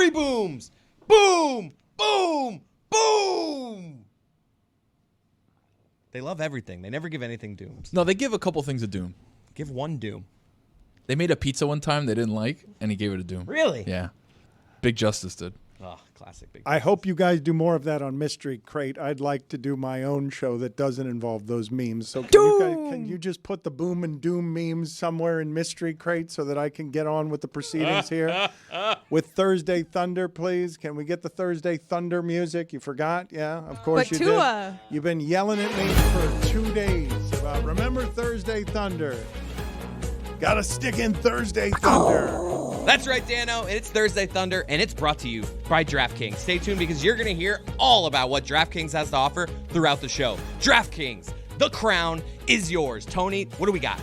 3 booms. Boom, boom, boom. They love everything. They never give anything dooms. No, they give a couple things a doom. Give one doom. They made a pizza one time they didn't like, and he gave it a doom. Really? Yeah. Big Justice did. Oh, classic Big I hope you guys do more of that on Mystery Crate. I'd like to do my own show that doesn't involve those memes. So can you just put the boom and doom memes somewhere in Mystery Crate so that I can get on with the proceedings here? With Thursday Thunder, please. Can we get the Thursday Thunder music? You forgot? Yeah, of course But you Tua. did. You've been yelling at me for 2 days about remember Thursday Thunder. Gotta stick in Thursday Thunder. That's right, Dano. It's Thursday Thunder, and it's brought to you by DraftKings. Stay tuned because you're going to hear all about what DraftKings has to offer throughout the show. DraftKings, the crown is yours. Tony, what do we got?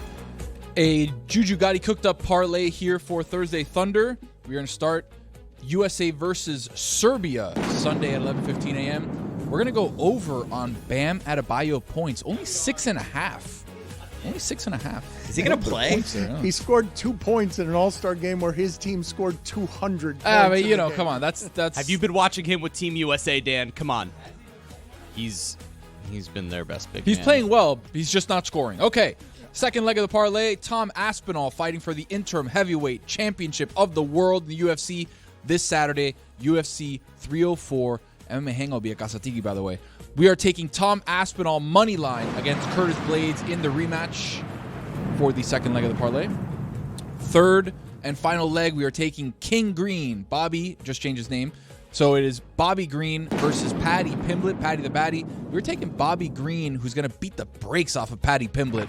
A Juju Gotti cooked up parlay here for Thursday Thunder. We're going to start USA versus Serbia Sunday at 11:15 a.m. We're going to go over on Bam Adebayo points. Only 6.5. Only 6.5. Is he going to play? He scored 2 points in an All-Star game where his team scored 200 points. But you know, come on. That's. Have you been watching him with Team USA, Dan? Come on. He's been their best big He's man. playing well. He's just not scoring. Okay. Second leg of the parlay, Tom Aspinall fighting for the interim heavyweight championship of the world in the UFC this Saturday, UFC 304. MMA Hangout via Kasatiki, by the way. We are taking Tom Aspinall money line against Curtis Blades in the rematch for the second leg of the parlay. Third and final leg, we are taking King Green. Bobby just changed his name. So it is Bobby Green versus Paddy Pimblett, Paddy the Batty. We're taking Bobby Green, who's going to beat the brakes off of Paddy Pimblett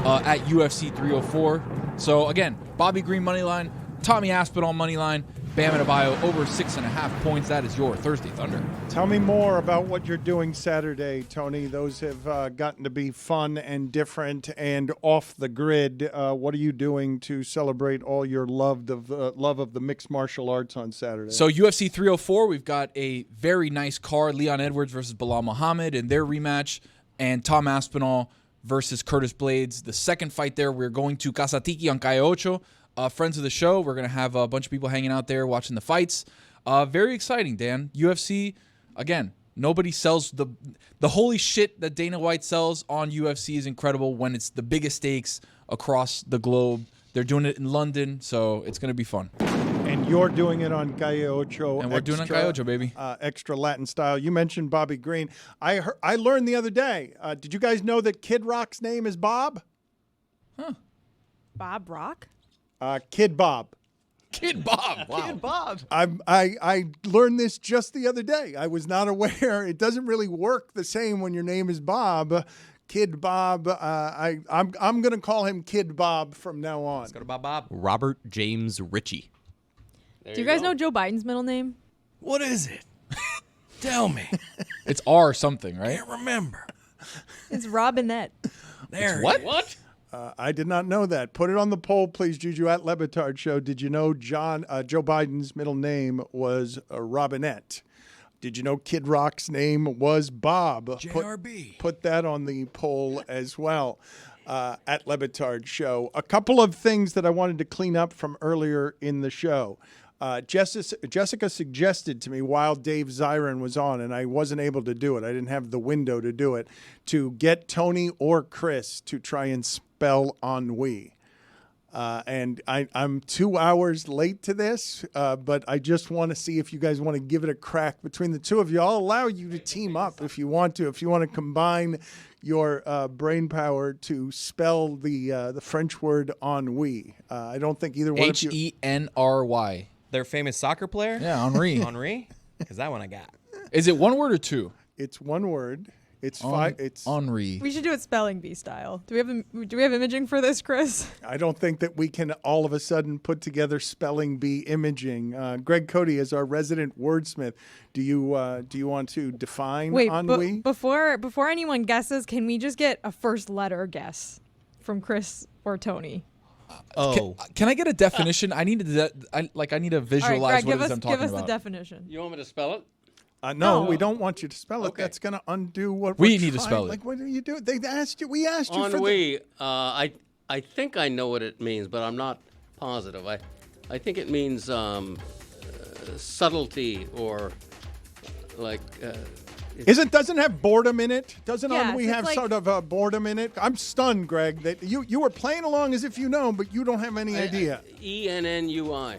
at UFC 304. So again, Bobby Green money line, Tommy Aspinall money line, Bam Adebayo over 6.5 points. That is your Thursday Thunder. Tell me more about what you're doing Saturday, Tony. Those have gotten to be fun and different and off the grid. What are you doing to celebrate all your love of the mixed martial arts on Saturday? So UFC 304, we've got a very nice card. Leon Edwards versus Bilal Muhammad in their rematch, and Tom Aspinall versus Curtis Blades. The second fight there, we're going to Kasatiki on Calle Ocho. Friends of the show, we're going to have a bunch of people hanging out there watching the fights. Very exciting, Dan. UFC, again, nobody sells the holy shit that Dana White sells on UFC is incredible when it's the biggest stakes across the globe. They're doing it in London, so it's going to be fun. And you're doing it on Calle Ocho. And we're doing it on Calle Ocho, baby. Extra Latin style. You mentioned Bobby Green. I learned the other day. Did you guys know that Kid Rock's name is Bob? Huh. Bob Rock? Kid Bob. Kid Bob. Wow. Kid Bob. I learned this just the other day. I was not aware. It doesn't really work the same when your name is Bob. Kid Bob. I'm going to call him Kid Bob from now on. Let's go to Bob. Robert James Ritchie. Do you guys know Joe Biden's middle name? What is it? Tell me. It's R something, right? Can't remember. It's Robinette. There. What? I did not know that. Put it on the poll, please, Juju, at Le Batard Show. Did you know Joe Biden's middle name was Robinette? Did you know Kid Rock's name was Bob? JRB. Put that on the poll as well at Le Batard Show. A couple of things that I wanted to clean up from earlier in the show. Jessica suggested to me while Dave Zirin was on, and I wasn't able to do it. I didn't have the window to do it, to get Tony or Chris to try and spell ennui. And I'm 2 hours late to this, but I just want to see if you guys want to give it a crack between the two of you. I'll allow you to team up if you want to. If you want to combine your brain power to spell the French word ennui. I don't think either one of you... Henry. Their famous soccer player? Yeah, Henri. Henri? Because that one I got. Is it one word or two? It's one word. It's five. It's Henri. We should do it spelling bee style. Do we have imaging for this, Chris? I don't think that we can all of a sudden put together spelling bee imaging. Greg Cody is our resident wordsmith. Do you want to define ennui? Before anyone guesses, can we just get a first letter guess from Chris or Tony? Can I get a definition? I need to visualize All right, Greg, what it is I'm talking give us about. the definition. You want me to spell it? No, we don't want you to spell it. Okay. That's going to undo what We we're need to trying. spell it. Like, what do you do? They asked you. We asked you Ennui. I think I know what it means, but I'm not positive. I think it means subtlety or like. Doesn't have boredom in it? Doesn't we have like, sort of boredom in it? I'm stunned, Greg, that you were playing along as if you know, but you don't have any idea. ENNUI.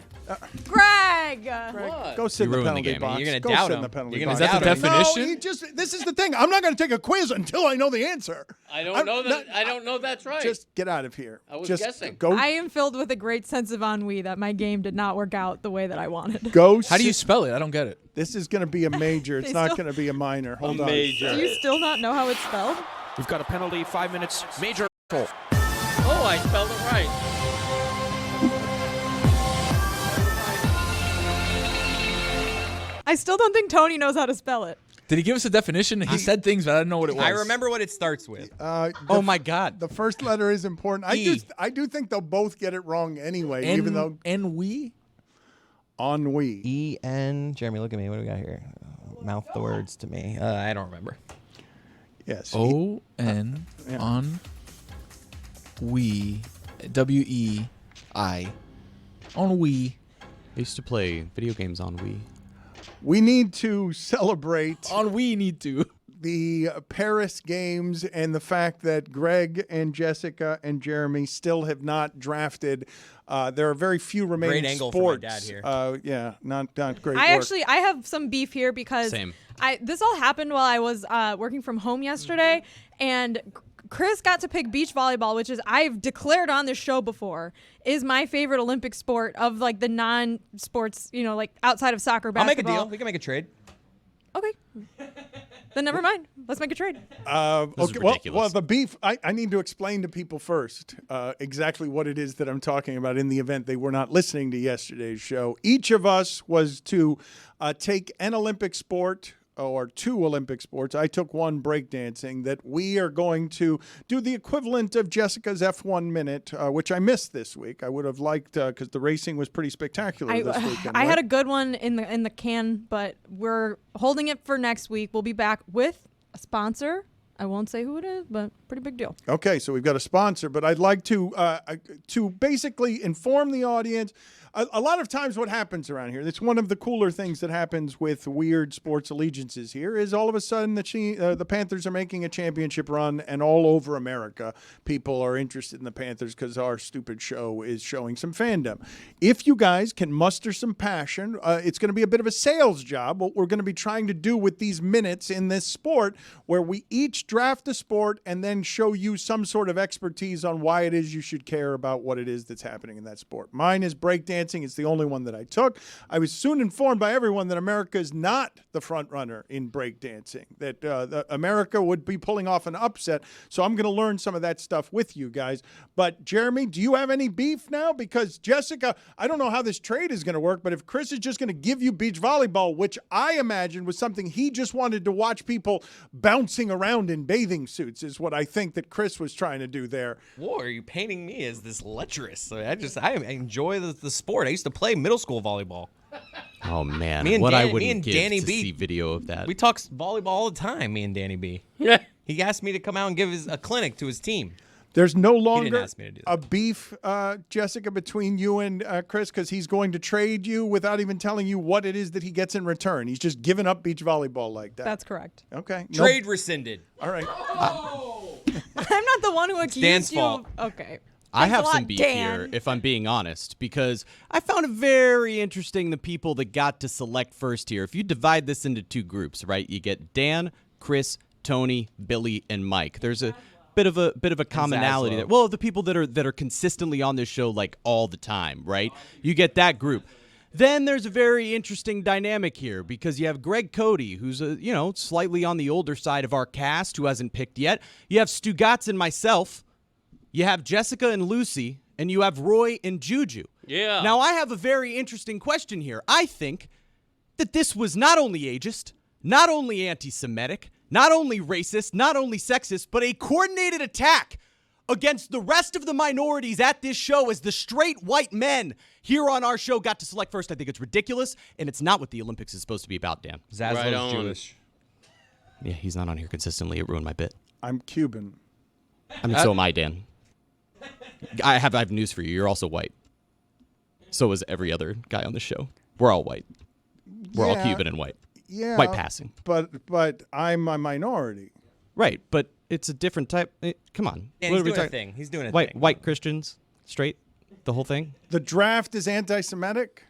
Greg! What? Go sit in the ruined the penalty game. box. You're gonna Go doubt sit in him. the penalty You're box. gonna Is that the doubt him. definition? No, this is the thing. I'm not going to take a quiz until I know the answer. I don't know that. I don't know that's right. Just get out of here. I was just guessing. Go. I am filled with a great sense of ennui that my game did not work out the way that I wanted. Go. How do you sit- spell it? I don't oh, This is going to be a major. It's They not still- going to be a minor. Hold on. Major. Do you still not know how it's spelled? We've got a penalty, 5 minutes, major. Oh, I spelled it right. I still don't think Tony knows how to spell it. Did he give us a definition? He said things, but I didn't know what it was. I remember what it starts with. Oh my God. The first letter is important. I do think they'll both get it wrong anyway, even though Ennui? ennui. E-N. Jeremy, look at me. What do we got here? Mouth the words to me. I don't remember. Yes. O-N Yeah. on we W-E-I on we I used to play video games on Wii. We need to celebrate on we need to. the Paris games and the fact that Greg and Jessica and Jeremy still have not drafted. There are very few remaining Great angle sports. for my dad here. Yeah, not great I work. have some beef here because Same. This all happened while I was working from home yesterday, and Chris got to pick beach volleyball, which is I've declared on this show before is my favorite Olympic sport of like the non-sports, like outside of soccer, I'll make a basketball. deal. We can make a trade. Okay. Then never mind. Let's make a trade. This is Well, ridiculous. the beef, I need to explain to people first exactly what it is that I'm talking about in the event they were not listening to yesterday's show. Each of us was to take an Olympic sport or two Olympic sports. I took one, breakdancing, that we are going to do the equivalent of Jessica's F1 minute, which I missed this week. I would have liked, because the racing was pretty spectacular this weekend. I had a good one in the can, but we're holding it for next week. We'll be back with a sponsor. I won't say who it is, but pretty big deal. Okay, so we've got a sponsor, but I'd like to basically inform the audience. A lot of times what happens around here, it's one of the cooler things that happens with weird sports allegiances here, is all of a sudden the Panthers are making a championship run, and all over America, people are interested in the Panthers because our stupid show is showing some fandom. If you guys can muster some passion, it's going to be a bit of a sales job, what we're going to be trying to do with these minutes in this sport, where we each draft a sport and then show you some sort of expertise on why it is you should care about what it is that's happening in that sport. Mine is breakdancing. It's the only one that I took. I was soon informed by everyone that America is not the front runner in breakdancing, that America would be pulling off an upset. So I'm going to learn some of that stuff with you guys. But Jeremy, do you have any beef now? Because Jessica, I don't know how this trade is going to work, but if Chris is just going to give you beach volleyball, which I imagine was something he just wanted to watch people bouncing around in bathing suits, is what I think that Chris was trying to do there. Whoa, are you painting me as this lecherous? I enjoy the sport. I used to play middle school volleyball. Oh man, Me and what I Dan- me wouldn't and give Danny to B. see video of that. We talk volleyball all the time, me and Danny B. Yeah. He asked me to come out and give a clinic to his team. There's no longer ask me to do a beef, Jessica, between you and Chris, because he's going to trade you without even telling you what it is that he gets in return. He's just giving up beach volleyball like that. That's correct. Okay. Trade rescinded. All right. I'm not the one who accused Dan's you. fault. Okay. I Thanks a have lot, some beef Dan. here, if I'm being honest, because I found it very interesting the people that got to select first here. If you divide this into two groups, right, you get Dan, Chris, Tony, Billy, and Mike. There's a bit of a commonality Zaslow. there. Well, the people that are consistently on this show like all the time, right? You get that group. Then there's a very interesting dynamic here because you have Greg Cody, who's slightly on the older side of our cast, who hasn't picked yet. You have Stugotz and myself. You have Jessica and Lucy, and you have Roy and Juju. Yeah. Now, I have a very interesting question here. I think that this was not only ageist, not only anti-Semitic, not only racist, not only sexist, but a coordinated attack against the rest of the minorities at this show as the straight white men here on our show got to select first. I think it's ridiculous, and it's not what the Olympics is supposed to be about, Dan. Zaslow's Right on. Jewish. Yeah, he's not on here consistently. It ruined my bit. I'm Cuban. I mean, so am I, Dan. I have news for you. You're also white. So is every other guy on the show. We're all white. We're all Yeah. Cuban and white. Yeah, White passing. But I'm a minority. Right, but it's a different type. Come on. And What he's are we doing a talking- thing. He's doing a White thing. white Christians, straight, the whole thing. The draft is anti-Semitic.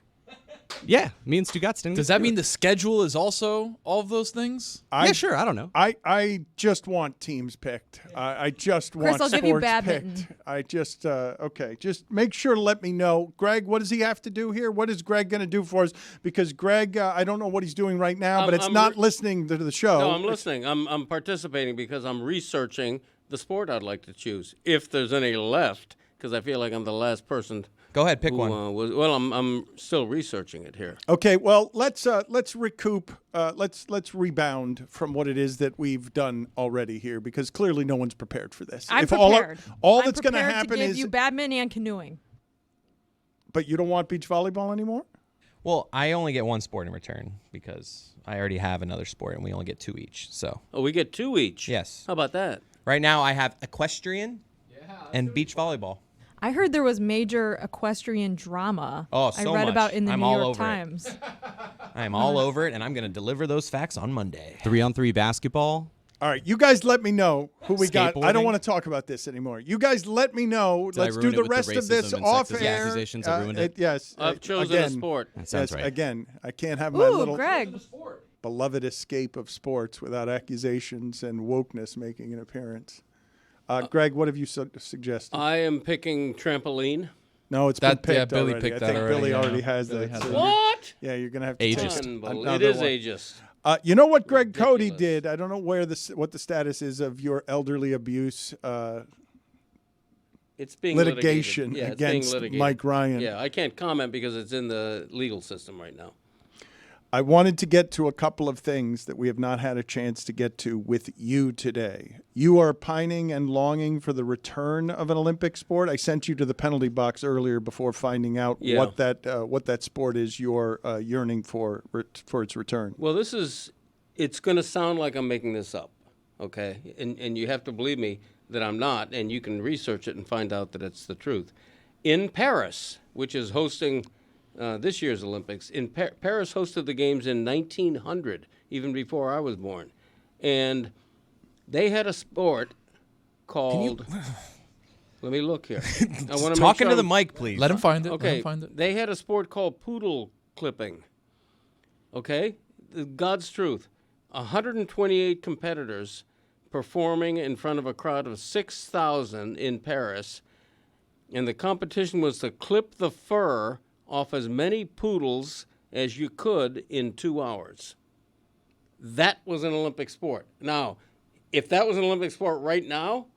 Yeah, me and Stugotz didn't. Does that mean the schedule is also all of those things? Yeah, sure. I don't know. I just want teams picked. I just want I'll sports give you badminton. picked. I just okay. Just make sure to let me know, Greg. What does he have to do here? What is Greg going to do for us? Because Greg, I don't know what he's doing right now, but it's I'm not listening to the show. No, I'm listening. I'm participating because I'm researching the sport I'd like to choose, if there's any left, because I feel like I'm the last person. Go ahead, pick Who, one. I'm still researching it here. Okay, well let's recoup. Let's rebound from what it is that we've done already here, because clearly no one's prepared for this. I'm If prepared. all I'm that's going to prepared happen give is, you badminton and canoeing. but you don't want beach volleyball anymore. Well, I only get one sport in return because I already have another sport, and we only get 2 each. So Oh, we get 2 each. Yes. How about that? right now I have equestrian and beach volleyball. I heard there was major equestrian drama. Oh, so I read much. about in the I'm New all York over it. Times. I am all over it, and I'm going to deliver those facts on Monday. 3-on-3 basketball. All right, you guys let me know who we got. I don't Skateboarding? want to talk about this anymore. You guys let me know. Did I Let's do ruin it the with the rest of this racism and off sexism air. accusations? I ruined it? Yes. I've chosen again, a sport. That sounds yes, right. again, I can't have my Ooh, little Greg. beloved escape of sports without accusations and wokeness making an appearance. Greg, what have you suggested? I am picking trampoline. No, it's That- been yeah, picked Billy already. picked I that think already, Billy yeah. already has Billy that. has so that. What? Yeah, you're gonna have to Ageist. take Unbelievable. another It is one. ageist. You know what Greg Cody Ridiculous. did? I don't know what the status is of your elderly abuse It's being litigation litigated. Yeah, it's being against litigated. Mike Ryan. Yeah, I can't comment because it's in the legal system right now. I wanted to get to a couple of things that we have not had a chance to get to with you today. You are pining and longing for the return of an Olympic sport. I sent you to the penalty box earlier before finding out Yeah. what that sport is you're yearning for its return. Well, it's going to sound like I'm making this up, okay? And you have to believe me that I'm not, and you can research it and find out that it's the truth. In Paris, which is hosting this year's Olympics, Paris hosted the games in 1900, even before I was born. And they had a sport called... Let me look here. I want to Talking to the mic, please. Let him find it. Let Okay, him find it. they had a sport called poodle clipping. Okay? God's truth. 128 competitors performing in front of a crowd of 6,000 in Paris. And the competition was to clip the fur off as many poodles as you could in 2 hours. That was an Olympic sport. Now, if that was an Olympic sport right now,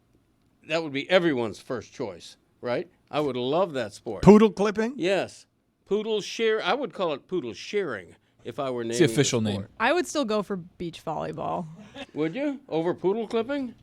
that would be everyone's first choice, right? I would love that sport. Poodle clipping? Yes. Poodle shear. I would call it poodle shearing if I were naming It's the official the name. sport. I would still go for beach volleyball. Would you? Over poodle clipping?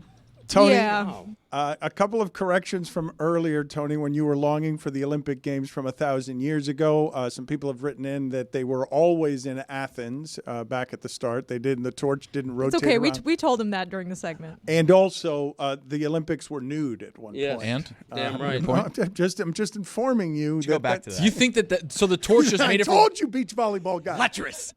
Tony, Yeah. a couple of corrections from earlier, Tony, when you were longing for the Olympic Games from 1,000 years ago. Some people have written in that they were always in Athens back at the start. They didn't. The torch didn't rotate It's okay. around. We told him that during the segment. And also, the Olympics were nude at one Yes. point. And Damn right. No, I'm just informing you. Go back to that. you think that so the torch just I made it from told you, beach volleyball guy. Lecherous.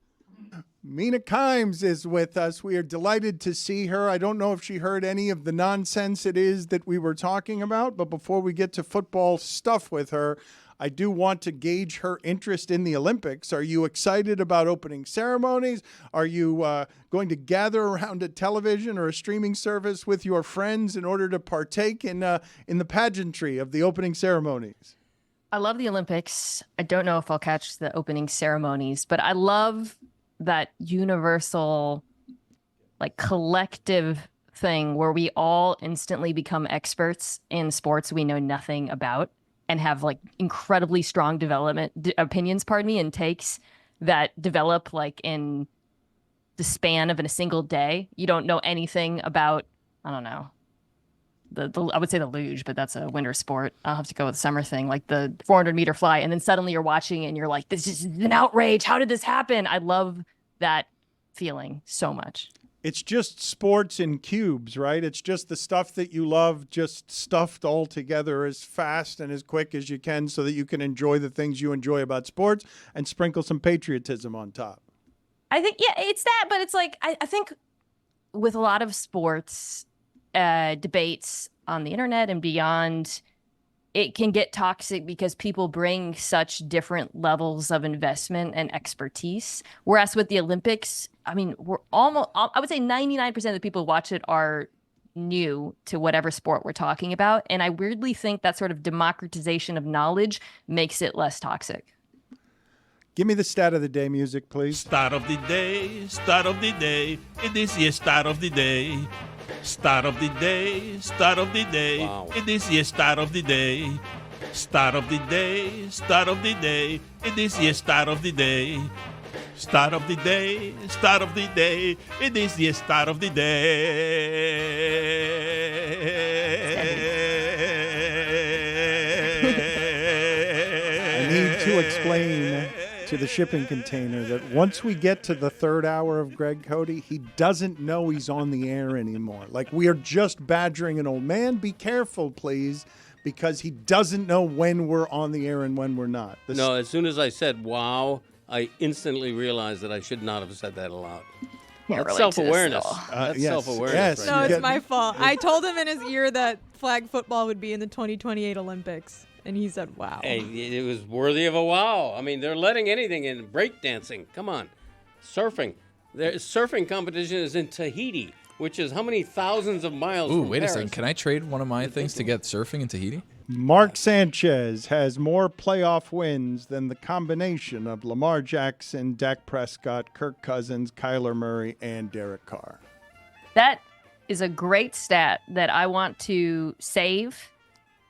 Mina Kimes is with us. We are delighted to see her. I don't know if she heard any of the nonsense it is that we were talking about, but before we get to football stuff with her, I do want to gauge her interest in the Olympics. Are you excited about opening ceremonies? Are you going to gather around a television or a streaming service with your friends in order to partake in the pageantry of the opening ceremonies? I love the Olympics. I don't know if I'll catch the opening ceremonies, but I love that universal, like, collective thing where we all instantly become experts in sports we know nothing about and have like incredibly strong opinions, and takes that develop like in the span of a single day. You don't know anything about, I don't know, I would say the luge, but that's a winter sport. I'll have to go with the summer thing, like the 400-meter fly. And then suddenly you're watching and you're like, this is an outrage. How did this happen? I love that feeling so much. It's just sports in cubes, right? It's just the stuff that you love, just stuffed all together as fast and as quick as you can so that you can enjoy the things you enjoy about sports and sprinkle some patriotism on top. I think, yeah, it's that, but it's like, I think with a lot of sports debates on the internet and beyond, it can get toxic because people bring such different levels of investment and expertise. Whereas with the Olympics, I mean, I would say 99% of the people who watch it are new to whatever sport we're talking about. And I weirdly think that sort of democratization of knowledge makes it less toxic. Give me the stat of the day music, please. Start of the day, start of the day. It is your start of the day. Start of the day, start of the day. Wow. It is your start of the day. Start of the day, start of the day. It is your start of the day. Start of the day, start of the day. It is your start of the day. I need to explain to the shipping container that once we get to the third hour of Greg Cody, he doesn't know he's on the air anymore. Like, we are just badgering an old man. Be careful, please, because he doesn't know when we're on the air and when we're not. No, as soon as I said wow, I instantly realized that I should not have said that aloud. That's self-awareness. That's yes, self-awareness. yes. Right No, there. it's my fault. I told him in his ear that flag football would be in the 2028 Olympics, and he said, wow. Hey, it was worthy of a wow. I mean, they're letting anything in. Breakdancing. Come on. Surfing. Their surfing competition is in Tahiti, which is how many thousands of miles Ooh, from wait Paris? a second. Can I trade one of my things to get surfing in Tahiti? Mark Sanchez has more playoff wins than the combination of Lamar Jackson, Dak Prescott, Kirk Cousins, Kyler Murray, and Derek Carr. That is a great stat that I want to save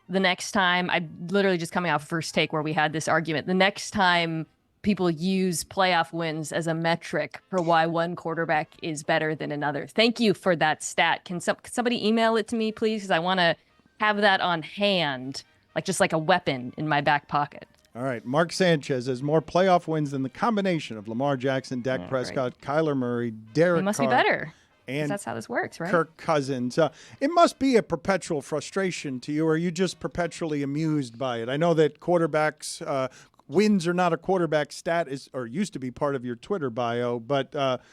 the next time. I'm literally just coming off First Take where we had this argument. The next time people use playoff wins as a metric for why one quarterback is better than another. Thank you for that stat. Can somebody email it to me, please? Because I want to have that on hand, just like a weapon in my back pocket. All right. Mark Sanchez has more playoff wins than the combination of Lamar Jackson, Dak Prescott, Kyler Murray, Derek Carr. He must be better. And that's how this works, right? Kirk Cousins. It must be a perpetual frustration to you, or are you just perpetually amused by it? I know that quarterbacks, wins are not a quarterback stat, or used to be part of your Twitter bio, but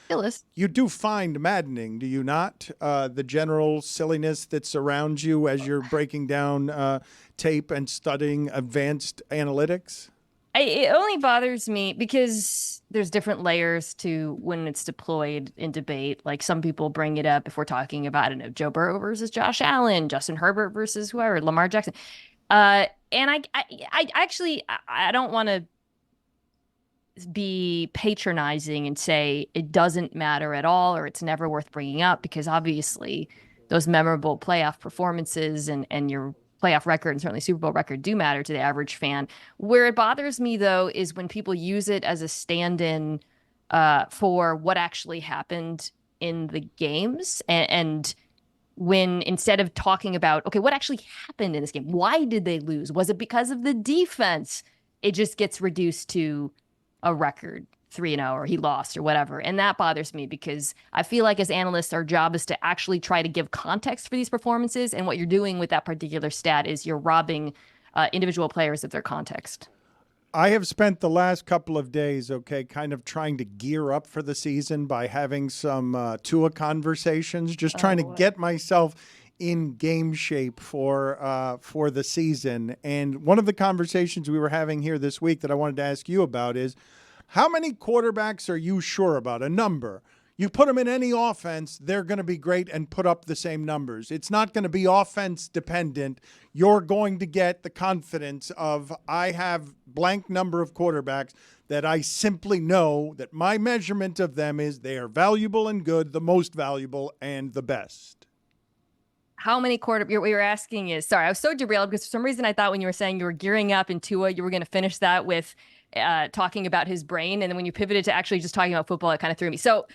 Still is. you do find maddening, do you not? The general silliness that surrounds you as you're breaking down tape and studying advanced analytics? It only bothers me because there's different layers to when it's deployed in debate. Like, some people bring it up if we're talking about, I don't know, Joe Burrow versus Josh Allen, Justin Herbert versus whoever, Lamar Jackson. And I actually don't want to be patronizing and say it doesn't matter at all or it's never worth bringing up, because obviously those memorable playoff performances and your playoff record and certainly Super Bowl record do matter to the average fan. Where it bothers me, though, is when people use it as a stand-in for what actually happened in the games, and when instead of talking about, okay, what actually happened in this game? Why did they lose? Was it because of the defense? It just gets reduced to a record, 3-0, or he lost or whatever. And that bothers me because I feel like as analysts, our job is to actually try to give context for these performances. And what you're doing with that particular stat is you're robbing individual players of their context. I have spent the last couple of days, kind of trying to gear up for the season by having some Tua conversations, just trying to get myself in game shape for the season. And one of the conversations we were having here this week that I wanted to ask you about is, how many quarterbacks are you sure about? A number. You put them in any offense, they're going to be great and put up the same numbers. It's not going to be offense dependent. You're going to get the confidence of, I have blank number of quarterbacks that I simply know that my measurement of them is they are valuable and good, the most valuable and the best. How many what you're asking is, sorry, I was so derailed because for some reason I thought when you were saying you were gearing up in Tua, you were going to finish that with talking about his brain. And then when you pivoted to actually just talking about football, it kind of threw me. So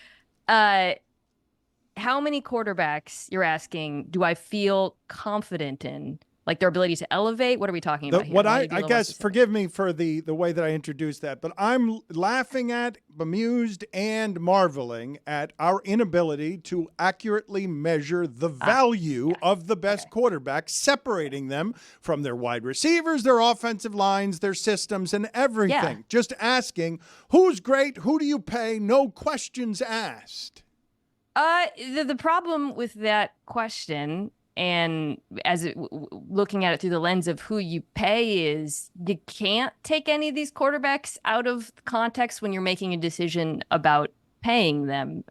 how many quarterbacks, you're asking, do I feel confident in Like their ability to elevate? What are we talking about here? What I guess, forgive me for the way that I introduced that, but I'm laughing at, bemused, and marveling at our inability to accurately measure the value of the best quarterbacks, separating them from their wide receivers, their offensive lines, their systems, and everything. Yeah. Just asking, who's great? Who do you pay? No questions asked. The problem with that question, and looking at it through the lens of who you pay, is you can't take any of these quarterbacks out of context when you're making a decision about paying them.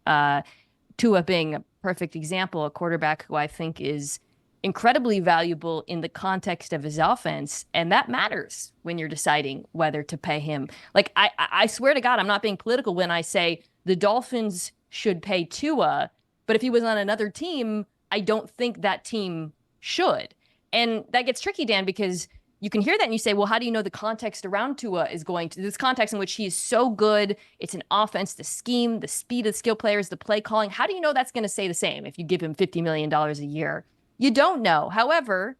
Tua being a perfect example, a quarterback who I think is incredibly valuable in the context of his offense, and that matters when you're deciding whether to pay him. Like, I swear to God, I'm not being political when I say the Dolphins should pay Tua, but if he was on another team, I don't think that team should. And that gets tricky, Dan, because you can hear that and you say, well, how do you know the context around Tua is going to, this context in which he is so good, it's an offense, the scheme, the speed of the skill players, the play calling. How do you know that's going to stay the same if you give him $50 million a year? You don't know. However,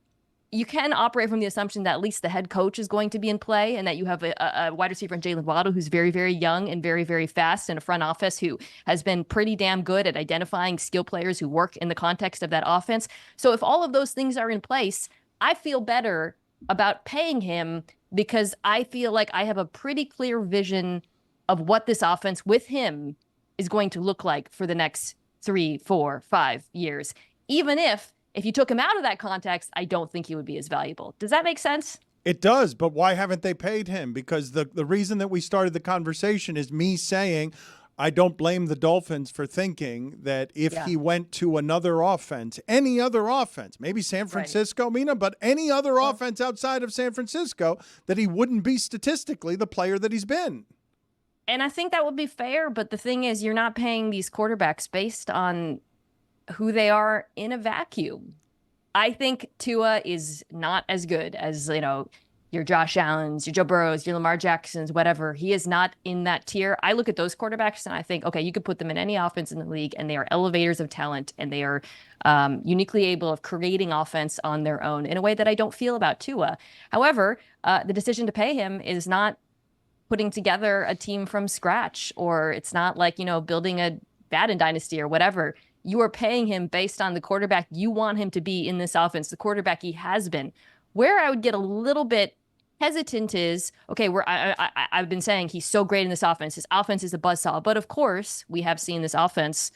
you can operate from the assumption that at least the head coach is going to be in play, and that you have a wide receiver in Jalen Waddle who's very, very young and very, very fast, and a front office who has been pretty damn good at identifying skill players who work in the context of that offense. So if all of those things are in place, I feel better about paying him because I feel like I have a pretty clear vision of what this offense with him is going to look like for the next 3, 4, 5 years. Even if you took him out of that context, I don't think he would be as valuable. Does that make sense? It does, but why haven't they paid him? Because the reason that we started the conversation is me saying I don't blame the Dolphins for thinking that if he went to another offense, any other offense, maybe San Francisco, Mina, but any other offense outside of San Francisco, that he wouldn't be statistically the player that he's been. And I think that would be fair, but the thing is, you're not paying these quarterbacks based on who they are in a vacuum. I think Tua is not as good as, your Josh Allens, your Joe Burrows, your Lamar Jacksons, whatever. He is not in that tier. I look at those quarterbacks and I think, okay, you could put them in any offense in the league, and they are elevators of talent, and they are uniquely able of creating offense on their own in a way that I don't feel about Tua. However, the decision to pay him is not putting together a team from scratch, or it's not like, building a Madden dynasty or whatever. You are paying him based on the quarterback you want him to be in this offense, the quarterback he has been. Where I would get a little bit hesitant is, okay, I've been saying he's so great in this offense. His offense is a buzzsaw. But of course, we have seen this offense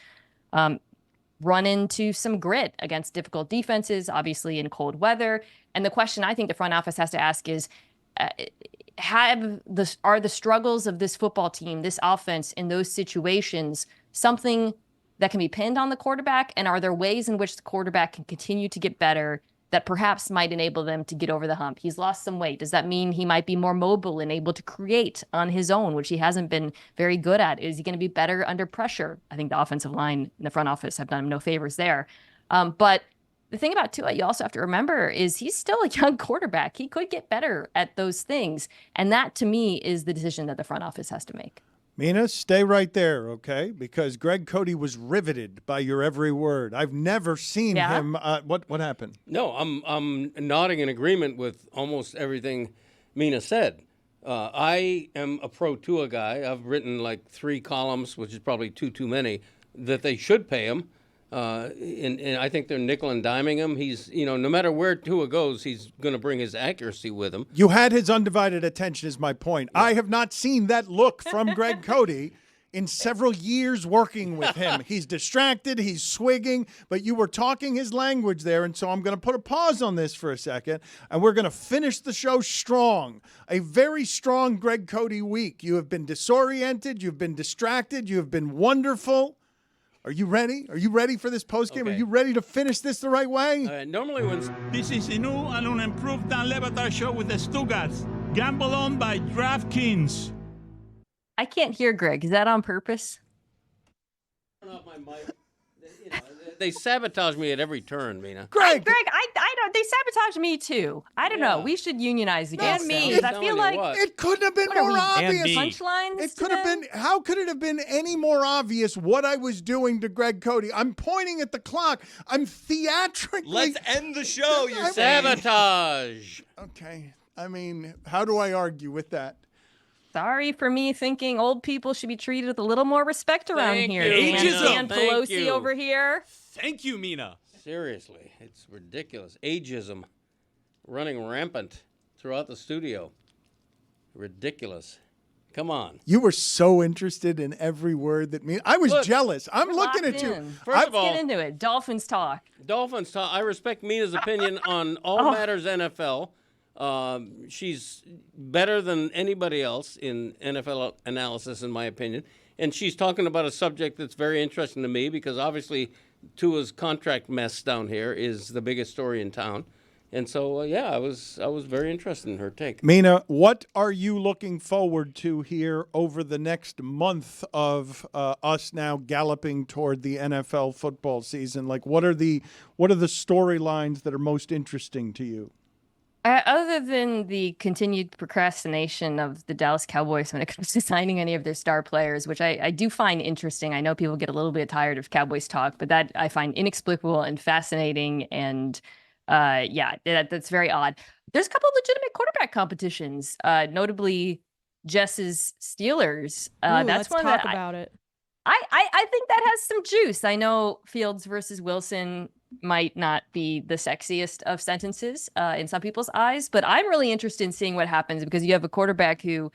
run into some grit against difficult defenses, obviously in cold weather. And the question I think the front office has to ask is, are the struggles of this football team, this offense, in those situations something that can be pinned on the quarterback? And are there ways in which the quarterback can continue to get better that perhaps might enable them to get over the hump? He's lost some weight. Does that mean he might be more mobile and able to create on his own, which he hasn't been very good at? Is he going to be better under pressure? I think the offensive line and the front office have done him no favors there. But the thing about Tua, you also have to remember, is he's still a young quarterback. He could get better at those things. And that, to me, is the decision that the front office has to make. Mina, stay right there, okay? Because Greg Cody was riveted by your every word. I've never seen him. What happened? No, I'm nodding in agreement with almost everything Mina said. I am a pro Tua guy. I've written like 3 columns, which is probably too many, that they should pay him. And I think they're nickel and diming him. He's, no matter where Tua goes, he's going to bring his accuracy with him. You had his undivided attention is my point. Yeah. I have not seen that look from Greg Cody in several years working with him. He's distracted, he's swigging, but you were talking his language there, and so I'm going to put a pause on this for a second, and we're going to finish the show strong. A very strong Greg Cody week. You have been disoriented, you've been distracted, you have been wonderful. Are you ready? Are you ready for this postgame? Okay. Are you ready to finish this the right way? Normally when... This is a new and unimproved Dan Le Batard Show with the Stugotz. Gamble on by DraftKings. I can't hear Greg. Is that on purpose? Turn off my mic. They sabotage me at every turn, Mina. Greg, I they sabotaged me too. I don't know. We should unionize against me. them. 'Cause I feel like It couldn't have been what are more we, obvious. punchlines. It could have been. How could it have been any more obvious what I was doing to Greg Cody? I'm pointing at the clock. I'm theatrically. Let's end the show. You're saying. Sabotage. Okay. I mean, how do I argue with that? Sorry for me thinking old people should be treated with a little more respect around Thank here. you, Dan, Mina. Dan Thank Pelosi you. over here. Thank you, Mina. Seriously, it's ridiculous. Ageism running rampant throughout the studio. Ridiculous. Come on. You were so interested in every word that I was Look, jealous. I'm looking Locked at you. in. First of all, Get into it. Dolphins talk. Dolphins talk. I respect Mina's opinion on all matters NFL. She's better than anybody else in NFL analysis, in my opinion. And she's talking about a subject that's very interesting to me because obviously Tua's contract mess down here is the biggest story in town. And so, I was very interested in her take. Mina, what are you looking forward to here over the next month of us now galloping toward the NFL football season? Like, what are the storylines that are most interesting to you? Other than the continued procrastination of the Dallas Cowboys when it comes to signing any of their star players, which I do find interesting. I know people get a little bit tired of Cowboys talk, but that I find inexplicable and fascinating. And that's very odd. There's a couple of legitimate quarterback competitions, notably Jess's Steelers. That's let's one talk that about it. I think that has some juice. I know Fields versus Wilson might not be the sexiest of sentences in some people's eyes, but I'm really interested in seeing what happens because you have a quarterback who,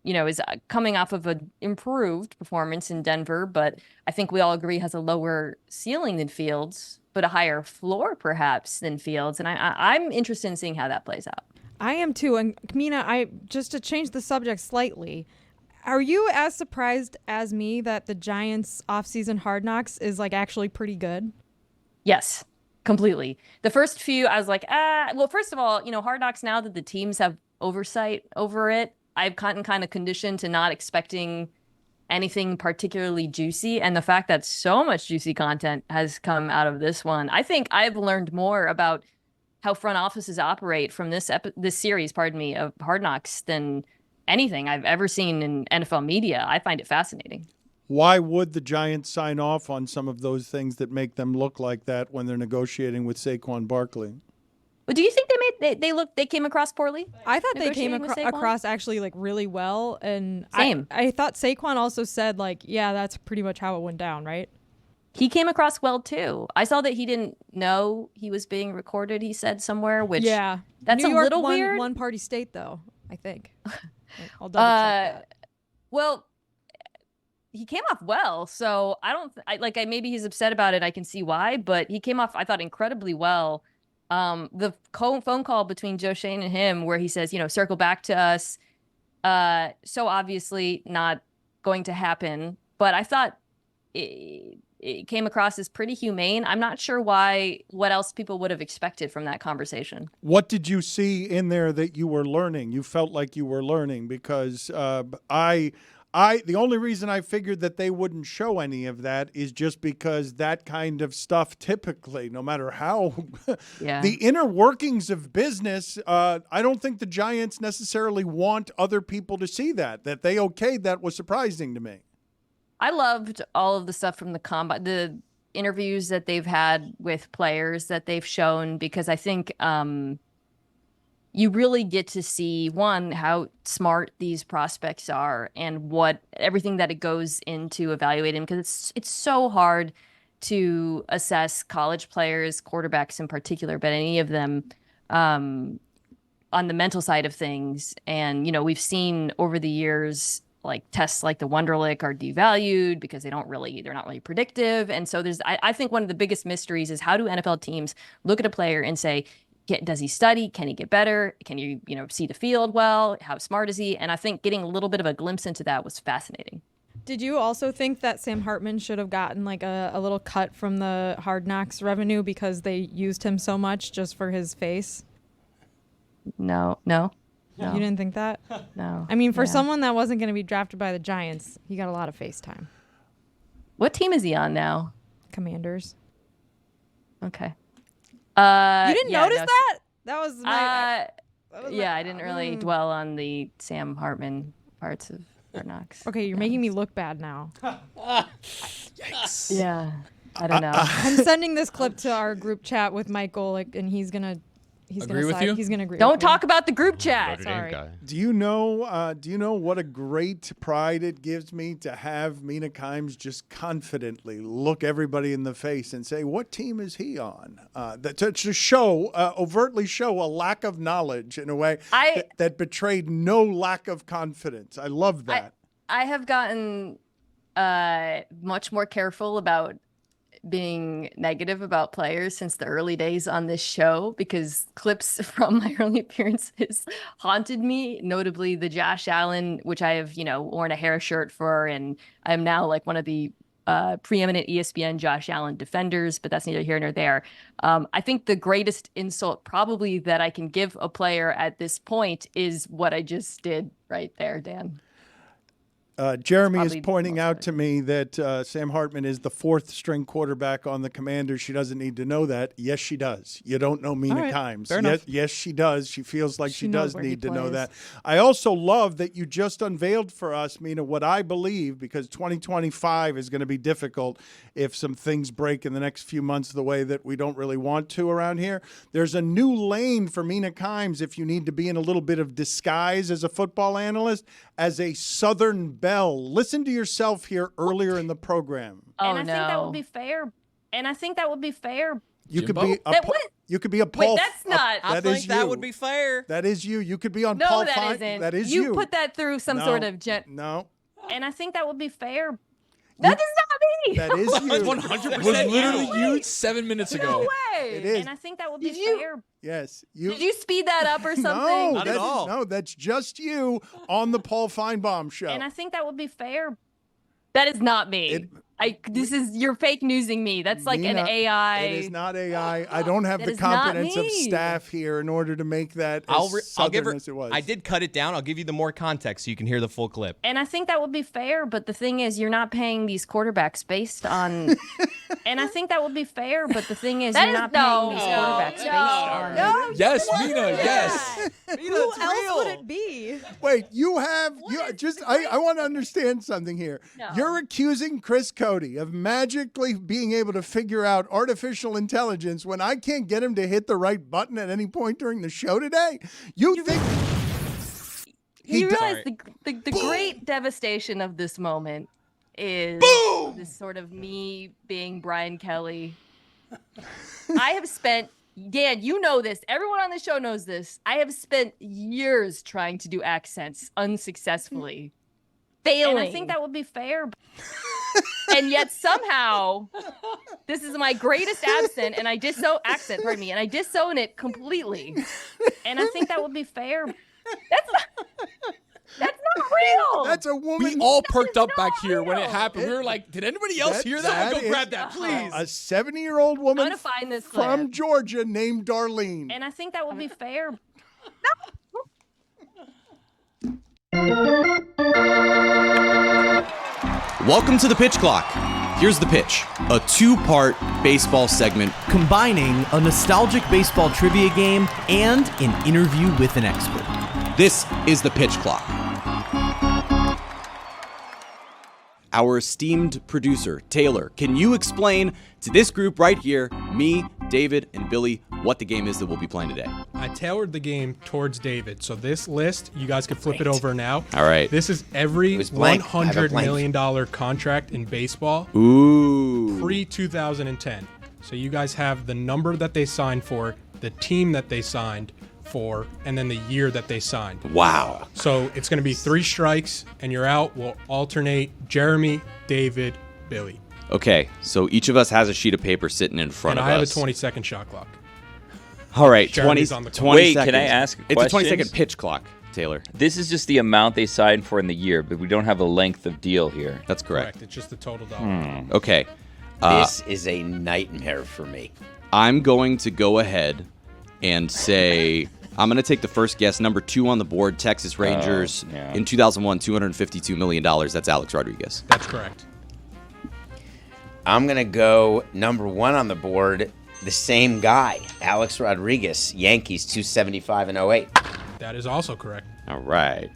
is coming off of an improved performance in Denver, but I think we all agree has a lower ceiling than Fields, but a higher floor perhaps than Fields. And I'm interested in seeing how that plays out. I am too. And Mina, just to change the subject slightly, are you as surprised as me that the Giants' offseason Hard Knocks is like actually pretty good? Yes, completely. The first few, I was like, well, first of all, Hard Knocks, now that the teams have oversight over it, I've gotten kind of conditioned to not expecting anything particularly juicy. And the fact that so much juicy content has come out of this one, I think I've learned more about how front offices operate from this series, of Hard Knocks than anything I've ever seen in NFL media. I find it fascinating. Why would the Giants sign off on some of those things that make them look like that when they're negotiating with Saquon Barkley? Well, do you think they came across poorly? I thought they came Negotiating with Saquon? across actually like really well, and Same. I thought Saquon also said like, yeah, that's pretty much how it went down, right? He came across well too. I saw that he didn't know he was being recorded. He said somewhere, which that's New a York little weird. One party state though, I think. I'll double check that. Well, he came off well, so maybe he's upset about it. I can see why, but he came off, I thought, incredibly well. The phone call between Joe Shane and him where he says, circle back to us. So obviously not going to happen, but I thought it came across as pretty humane. I'm not sure what else people would have expected from that conversation. What did you see in there that you were learning? You felt like you were learning because the only reason I figured that they wouldn't show any of that is just because that kind of stuff typically, no matter how the inner workings of business, I don't think the Giants necessarily want other people to see that they okayed. That was surprising to me. I loved all of the stuff from the combine, the interviews that they've had with players that they've shown, because I think you really get to see, one, how smart these prospects are and everything that it goes into evaluating, because it's so hard to assess college players, quarterbacks in particular, but any of them on the mental side of things. And, we've seen over the years, like tests like the Wonderlic are devalued because they're not really predictive. And so I think one of the biggest mysteries is how do NFL teams look at a player and say, does he study? Can he get better? Can you, see the field well? How smart is he? And I think getting a little bit of a glimpse into that was fascinating. Did you also think that Sam Hartman should have gotten like a little cut from the Hard Knocks revenue because they used him so much just for his face? No. You didn't think that? No. I mean, for someone that wasn't going to be drafted by the Giants, he got a lot of face time. What team is he on now? Commanders. Okay. You didn't yeah, notice no, that? That was my. Yeah, I didn't really dwell on the Sam Hartman parts of Hard Knocks. Okay, you're making me look bad now. Yikes. Yeah, I don't know. I'm sending this clip to our group chat with Mike Golick, and he's gonna Agree with you? He's gonna agree. Don't with me. talk about the group chat. Sorry. Do you know what a great pride it gives me to have Mina Kimes just confidently look everybody in the face and say, "What team is he on?" To show overtly show a lack of knowledge in a way that betrayed no lack of confidence. I love that. I have gotten much more careful about being negative about players since the early days on this show, because clips from my early appearances haunted me, notably the Josh Allen, which I have, worn a hair shirt for, and I'm now like one of the preeminent ESPN Josh Allen defenders, but that's neither here nor there. I think the greatest insult probably that I can give a player at this point is what I just did right there, Dan. Jeremy is pointing out to me that Sam Hartman is the 4th string quarterback on the Commanders. She doesn't need to know that. Yes, she does. You don't know Mina Kimes. Yes, she does. She feels like she does need to know that. I also love that you just unveiled for us, Mina, what I believe, because 2025 is going to be difficult if some things break in the next few months the way that we don't really want to around here. There's a new lane for Mina Kimes if you need to be in a little bit of disguise as a football analyst, as a Southern Belle. Listen to yourself here earlier in the program. And I think that would be fair. You could Jimbo? be you could be a Paul. Wait, that's not. I think that would be fair. That is you. You could be on No, Paul. that isn't. That is you. You put that through some sort of No. And I think that would be fair. That is not me. That is you. 100% was literally you 7 minutes ago. No way. It is. And I think that would be fair. Yes. Did you speed that up or something? No, Not at all. No, that's just you on the Paul Feinbaum show. And I think that would be fair. That is not me. You're fake newsing me. That's like Mina, an AI. It is not AI. I don't have That the is not competence of me. staff here in order to make that I'll Southern give her. as it was. I did cut it down. I'll give you the more context so you can hear the full clip. And I think that would be fair, but the thing is, you're not paying these quarterbacks based on. And I think that would be fair, but the thing is, you're not paying these quarterbacks based on. Yes, Mina, yes. Who else would it be? Wait, I want to understand something here. No. You're accusing Chris Cody of magically being able to figure out artificial intelligence when I can't get him to hit the right button at any point during the show today? You think You realize the great devastation of this moment is this sort of me being Brian Kelly. I have spent, Dan, you know this. Everyone on the show knows this. I have spent years trying to do accents unsuccessfully. Failing. And I think that would be fair. And yet somehow, this is my greatest accent, and I disown it completely. And I think that would be fair. That's not real. that's a woman? We all perked up back here when it happened. We were like, did anybody else hear that? Go grab that, please. A 70-year-old I'm woman gonna find this from clip. Georgia named Darlene. And I think that would be fair. Welcome to the Pitch Clock. Here's the pitch. A 2-part baseball segment combining a nostalgic baseball trivia game and an interview with an expert. This is the Pitch Clock. Our esteemed producer, Taylor, can you explain to this group right here, me, David, and Billy, what the game is that we'll be playing today? I tailored the game towards David. So this list, you guys can flip it over now. All right. This is every blank. I have a $100 blank. million contract in baseball Ooh. pre-2010. So you guys have the number that they signed for, the team that they signed for, and then the year that they signed. Wow. So it's going to be 3 strikes, and you're out. We'll alternate Jeremy, David, Billy. Okay, so each of us has a sheet of paper sitting in front And of I have a us. 20-second shot clock. All right, 20, Jeremy's on the 20 Wait, seconds. can I ask It's a questions? 20-second pitch clock, Taylor. This is just the amount they signed for in the year, but we don't have a length of deal here. That's correct. It's just the total dollar. Okay. This is a nightmare for me. I'm going to go ahead and say I'm going to take the first guess. Number 2 on the board, Texas Rangers. yeah. In 2001, $252 million. That's Alex Rodriguez. That's correct. I'm going to go number 1 on the board, the same guy, Alex Rodriguez, Yankees, 275 and 08. That is also correct. All right.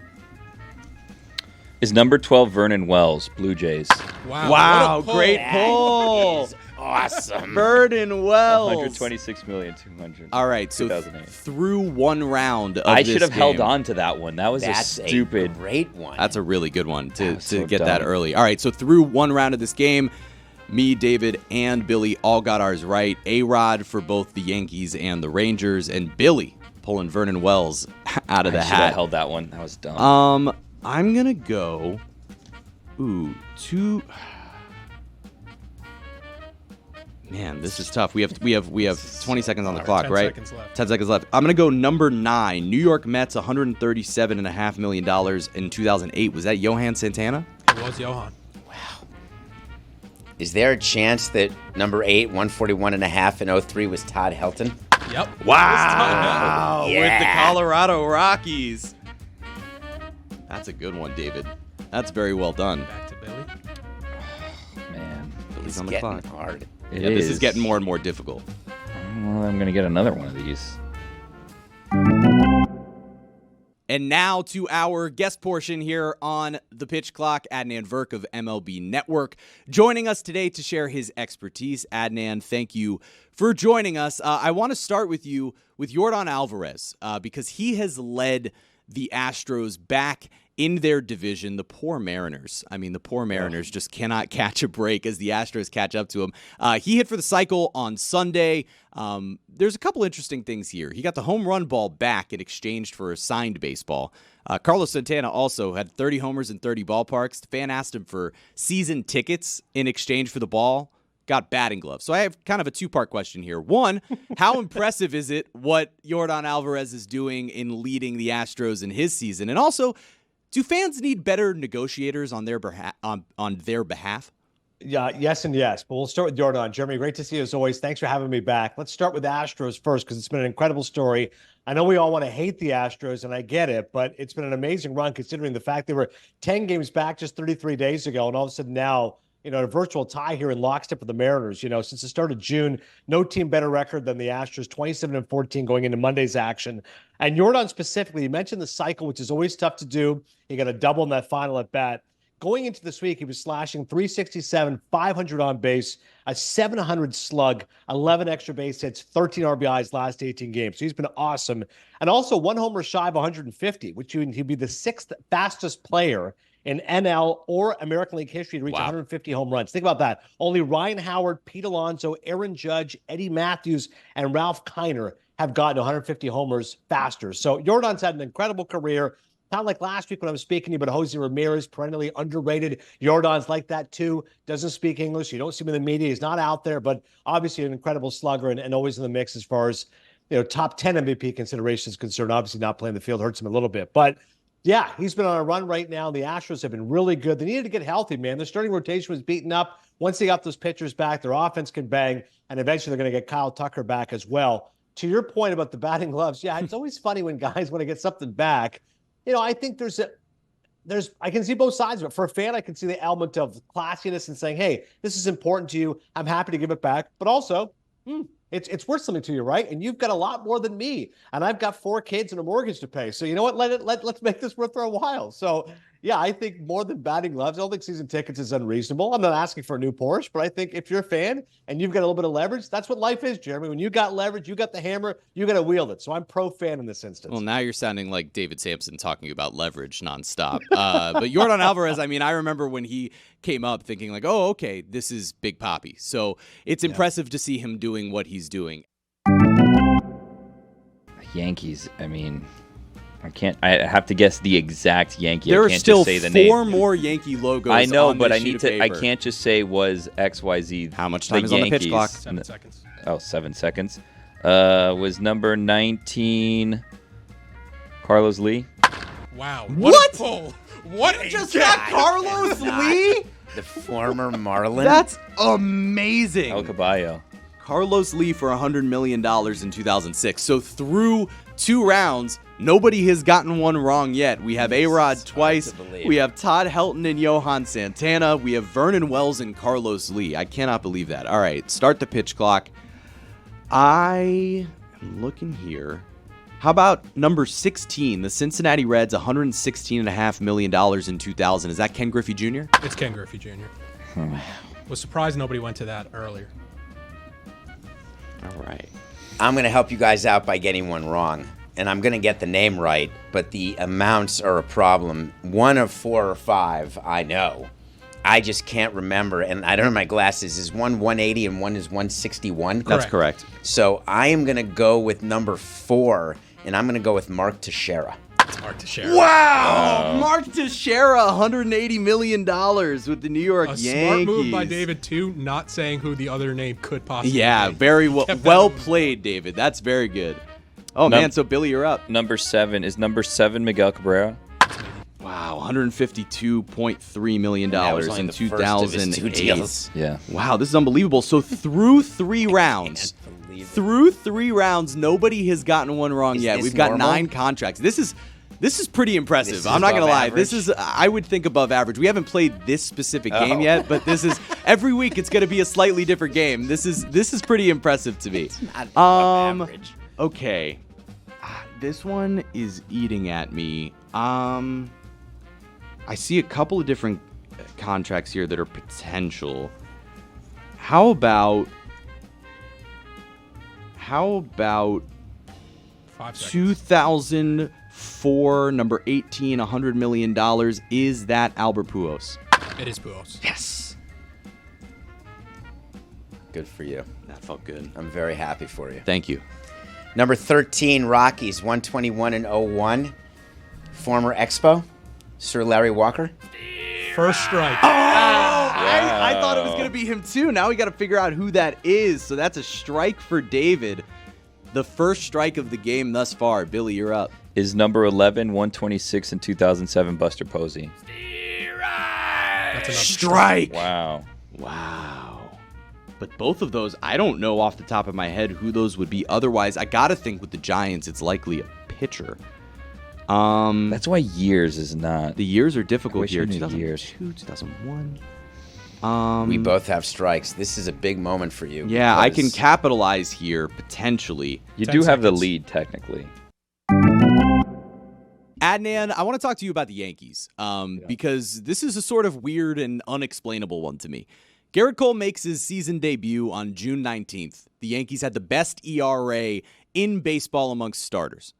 Is number 12 Vernon Wells, Blue Jays? Wow, great pull. Awesome. Vernon Wells. 126,200,000. All right, so 2008. through one round of I this should have held game- on to that one. That was That's a stupid. a great one. That's a really good one to so get that dumb. early. All right, so through one round of this game, me, David, and Billy all got ours right. A-Rod for both the Yankees and the Rangers, and Billy pulling Vernon Wells out of the I should have hat. held that one. That was dumb. I'm gonna go. Two. Man, this is tough. We have 20 seconds on the clock, 10 right? seconds left. 10 seconds left. I'm gonna go number 9. New York Mets, $137.5 million in 2008. Was that Johan Santana? It was Johan. Is there a chance that number 8, 141.5 in 03 was Todd Helton? Yep. Wow! Yeah. With the Colorado Rockies. That's a good one, David. That's very well done. Back to Billy. Man. Billy's It's on the getting clock. hard. Yeah, this is getting more and more difficult. Well, I'm going to get another one of these. And now to our guest portion here on The Pitch Clock, Adnan Virk of MLB Network. Joining us today to share his expertise. Adnan, thank you for joining us. I want to start with you with Yordan Alvarez because he has led the Astros back in their division. The poor Mariners. I mean, the poor Mariners just cannot catch a break as the Astros catch up to him. He hit for the cycle on Sunday. There's a couple interesting things here. He got the home run ball back in exchange for a signed baseball. Carlos Santana also had 30 homers in 30 ballparks. The fan asked him for season tickets in exchange for the ball. Got batting gloves. So I have kind of a two-part question here. One, how impressive is it what Yordan Alvarez is doing in leading the Astros in his season? And also, do fans need better negotiators on their behalf? Yeah, yes and yes. But we'll start with Yordan. Jeremy, great to see you as always. Thanks for having me back. Let's start with the Astros first because it's been an incredible story. I know we all want to hate the Astros, and I get it, but it's been an amazing run considering the fact they were 10 games back just 33 days ago, and all of a sudden now, a virtual tie here in lockstep with the Mariners. Since the start of June, no team better record than the Astros, 27-14 going into Monday's action. And Yordan specifically, you mentioned the cycle, which is always tough to do. He got a double in that final at bat. Going into this week, he was slashing 367, 500 on base, a 700 slug, 11 extra base hits, 13 RBIs last 18 games. So he's been awesome. And also 1 homer shy of 150, which he'd be the 6th fastest player in NL or American League history to reach 150 home runs. Think about that. Only Ryan Howard, Pete Alonso, Aaron Judge, Eddie Matthews, and Ralph Kiner have gotten 150 homers faster. So Yordan's had an incredible career. Kind of like last week when I was speaking to you about Jose Ramirez, perennially underrated. Yordan's like that too. Doesn't speak English. You don't see him in the media. He's not out there, but obviously an incredible slugger and always in the mix as far as top 10 MVP consideration is concerned. Obviously not playing the field hurts him a little bit. But yeah, he's been on a run right now. The Astros have been really good. They needed to get healthy, man. Their starting rotation was beaten up. Once they got those pitchers back, their offense can bang, and eventually they're going to get Kyle Tucker back as well. To your point about the batting gloves, yeah, it's always funny when guys want to get something back. I think I can see both sides of it. For a fan, I can see the element of classiness and saying, hey, this is important to you. I'm happy to give it back. But also, it's worth something to you, right? And you've got a lot more than me. And I've got 4 kids and a mortgage to pay. So you know what? Let's make this worth for a while. So yeah, I think more than batting gloves, I don't think season tickets is unreasonable. I'm not asking for a new Porsche, but I think if you're a fan and you've got a little bit of leverage, that's what life is, Jeremy. When you got leverage, you got the hammer, you got to wield it. So I'm pro fan in this instance. Well, now you're sounding like David Samson talking about leverage nonstop. But Yordan Alvarez, I mean, I remember when he came up thinking like, oh, okay, this is Big Papi. So it's impressive to see him doing what he's doing. Yankees, I mean, I have to guess the exact Yankee. There I are can't still just say the name. 4 more Yankee logos. I know, on but this I need sheet of to. I paper. can't just say was XYZ. How much time the is Yankees. on the pitch clock? 7 seconds. Oh, 7 seconds. Was number 19 Carlos Lee? Wow. What? A pull. What a Just guy. got Carlos Lee? The former Marlin. That's amazing. El Caballo. Carlos Lee for $100 million in 2006. So through 2 rounds, nobody has gotten one wrong yet. We have A-Rod twice. We have Todd Helton and Johan Santana. We have Vernon Wells and Carlos Lee. I cannot believe that. All right, start the pitch clock. I am looking here. How about number 16, the Cincinnati Reds, $116.5 million in 2000. Is that Ken Griffey Jr.? It's Ken Griffey Jr. Was surprised nobody went to that earlier. All right. I'm going to help you guys out by getting one wrong. And I'm going to get the name right, but the amounts are a problem. 1 of 4 or 5, I know. I just can't remember, and I don't have my glasses. Is one 180 and one is 161? That's correct. So I am going to go with number 4, and I'm going to go with Mark Teixeira. It's Mark Teixeira. Wow! Mark Teixeira, $180 million with the New York Yankees. Smart move by David, too, not saying who the other name could possibly be. Yeah, very well played, David. That's very good. Oh, man, so Billy, you're up. Number 7. Is number 7 Miguel Cabrera? Wow, $152.3 million in 2008. Yeah. Wow, this is unbelievable. So through 3 rounds, nobody has gotten one wrong yet. We've got normal? 9 contracts. This is pretty impressive. This is I'm not gonna above lie. average? This is, I would think, above average. We haven't played this specific game yet, but this is every week. It's gonna be a slightly different game. This is pretty impressive to me. It's not above average. Okay, this one is eating at me. I see a couple of different contracts here that are potential. How about 5 seconds. 2004, number 18, $100 million. Is that Albert Pujols? It is Pujols. Yes. Good for you. That felt good. I'm very happy for you. Thank you. Number 13, Rockies, 121 and 01. Former Expo, Sir Larry Walker. First strike. I thought it was going to be him too. Now we got to figure out who that is. So that's a strike for David. The first strike of the game thus far. Billy, you're up. Is number 11 126 in 2007 Buster Posey? That's another Strike. Wow. But both of those, I don't know off the top of my head who those would be. Otherwise, I got to think with the Giants, it's likely a pitcher. That's why years is not. The years are difficult here. I knew 2002, 2001. We both have strikes. This is a big moment for you. Yeah, I can because- capitalize here, potentially. You 10 do have the seconds. lead, technically. Adnan, I want to talk to you about the Yankees because this is a sort of weird and unexplainable one to me. Garrett Cole makes his season debut on June 19th. The Yankees had the best ERA in baseball amongst starters.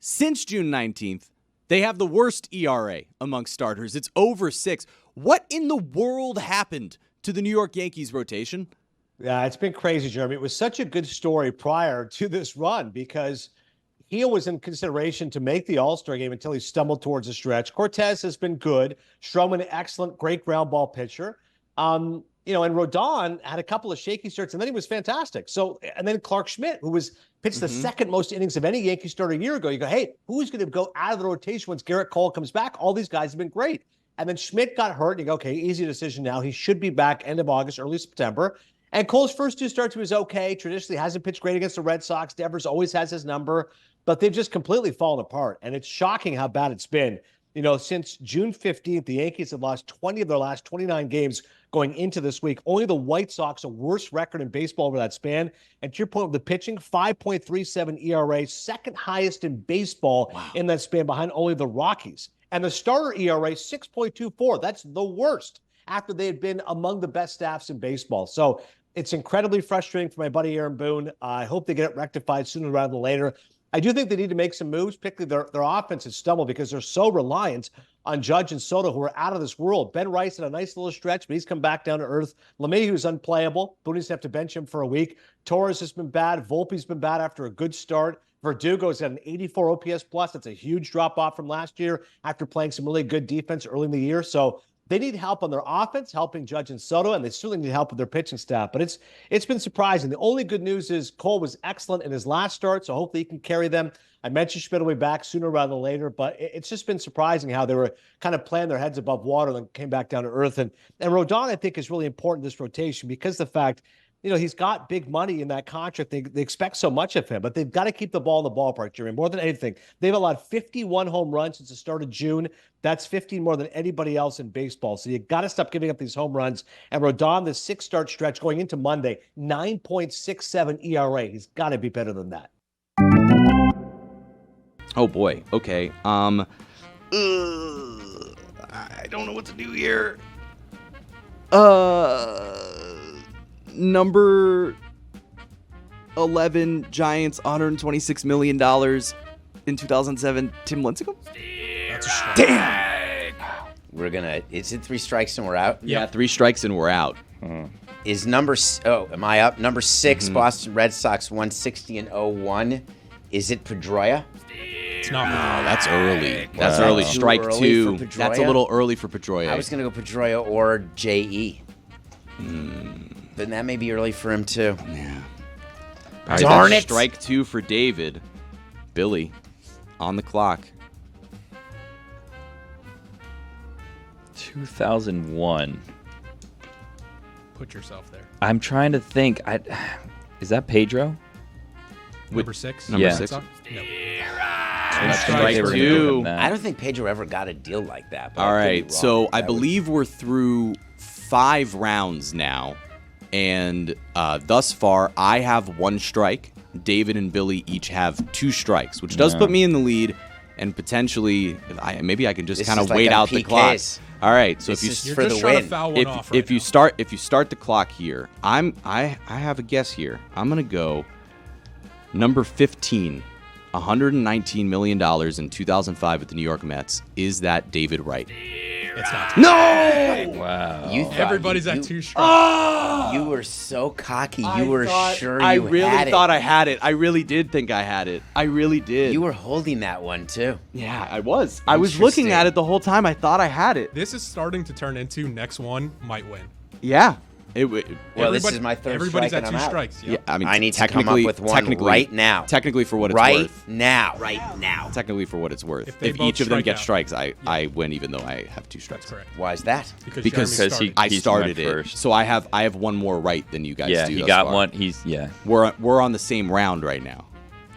Since June 19th, they have the worst ERA amongst starters. It's over 6. What in the world happened to the New York Yankees rotation? Yeah, it's been crazy, Jeremy. It was such a good story prior to this run because he was in consideration to make the All-Star game until he stumbled towards the stretch. Cortez has been good. Stroman, excellent, great ground ball pitcher. And Rodon had a couple of shaky starts, and then he was fantastic. So, and then Clark Schmidt, who pitched the second most innings of any Yankee starter a year ago. You go, hey, who's going to go out of the rotation once Garrett Cole comes back? All these guys have been great. And then Schmidt got hurt, and you go, okay, easy decision now. He should be back end of August, early September. And Cole's first 2 starts, he was okay. Traditionally hasn't pitched great against the Red Sox. Devers always has his number, but they've just completely fallen apart. And it's shocking how bad it's been. Since June 15th, the Yankees have lost 20 of their last 29 games going into this week. Only the White Sox, a worst record in baseball over that span. And to your point with the pitching, 5.37 ERA, second highest in baseball in that span behind only the Rockies. And the starter ERA, 6.24. That's the worst after they had been among the best staffs in baseball. So it's incredibly frustrating for my buddy Aaron Boone. I hope they get it rectified sooner rather than later. I do think they need to make some moves, particularly their offense has stumbled because they're so reliant on Judge and Soto, who are out of this world. Ben Rice had a nice little stretch, but he's come back down to earth. LeMahieu's unplayable. Boone needs to have to bench him for a week. Torres has been bad. Volpe's been bad after a good start. Verdugo's got an 84 OPS plus. That's a huge drop-off from last year after playing some really good defense early in the year. So they need help on their offense, helping Judge and Soto, and they certainly need help with their pitching staff. But it's been surprising. The only good news is Cole was excellent in his last start, so hopefully he can carry them. I mentioned Schmidt will be back sooner rather than later, but it's just been surprising how they were kind of playing their heads above water and then came back down to earth. And Rodon, I think, is really important in this rotation because the fact, he's got big money in that contract. They expect so much of him, but they've got to keep the ball in the ballpark, Jeremy. More than anything, they've allowed 51 home runs since the start of June. That's 15 more than anybody else in baseball. So you got to stop giving up these home runs. And Rodon, the 6-start stretch going into Monday, 9.67 ERA. He's got to be better than that. Oh boy. Okay. I don't know what to do here. Number 11 Giants, $126 million in 2007. Tim Lincecum? That's a strike. Damn. Is it 3 strikes and we're out? Yeah, 3 strikes and we're out. Is am I up? Number 6, Boston Red Sox, 160 and 01. Is it Pedroia? It's not. No, that's early. That's Wow. early. Too Strike early 2. for Pedroia? That's a little early for Pedroia. I was going to go Pedroia or J.E. But that may be early for him, too. Yeah. Darn it. Strike 2 for David. Billy, on the clock. 2001. Put yourself there. I'm trying to think. Is that Pedro? Number 6? Number Yeah. 6. No. Strike 2. I don't think Pedro ever got a deal like that. But All I could be right, wrong. so I That would- believe we're through 5 rounds now, and thus far I have 1 strike. David and Billy each have 2 strikes, which does put me in the lead, and potentially maybe I can just This kind of is like wait on out the clock. PKs. All right, so This if is you for You're the just trying win. to foul one off right if you start the clock here, I have a guess here. I'm gonna go number 15, $119 million in 2005 with the New York Mets. Is that David Wright? It's not. No! Wow. You thought Everybody's you, at 2 strikes. You were so cocky. You were sure I you really had it. thought I had it. I really did think I had it. I really did. You were holding that one, too. Yeah, I was. I was looking at it the whole time. I thought I had it. This is starting to turn into next one might win. Yeah. Well, this is my third Everybody's strike at and 2 I'm out. strikes. Yeah, I mean, I need to come up with one right now. Technically, for what it's Right worth. now. Right now. Technically, for what it's worth. If they If both each of them strike get out. strikes, I win, even though I have 2 strikes. That's correct. Why is that? Because Jeremy started. I He's started went it, first. so I have 1 more right than you guys Yeah, do. he thus got far. one. We're on the same round right now.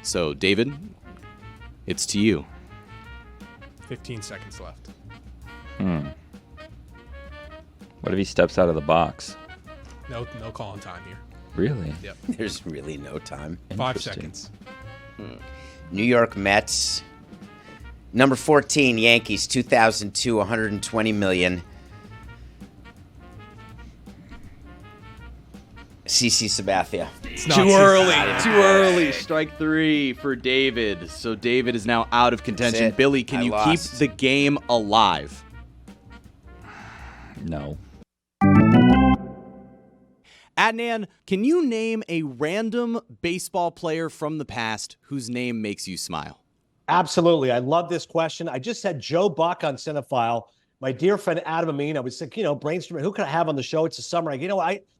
So David, it's to you. 15 seconds left. What if he steps out of the box? No calling time here. Really? Yep. There's really no time. 5 Interesting. seconds. New York Mets. Number 14, Yankees, 2002, $120 million. CC Sabathia. It's not Too CC. early. Strike 3 for David. So David is now out of contention. it. Billy, can I you lost. keep the game alive? No. Adnan, can you name a random baseball player from the past whose name makes you smile? Absolutely. I love this question. I just had Joe Buck on Cinephile. My dear friend Adam Amin, I was thinking, brainstorming, who can I have on the show? It's the summer.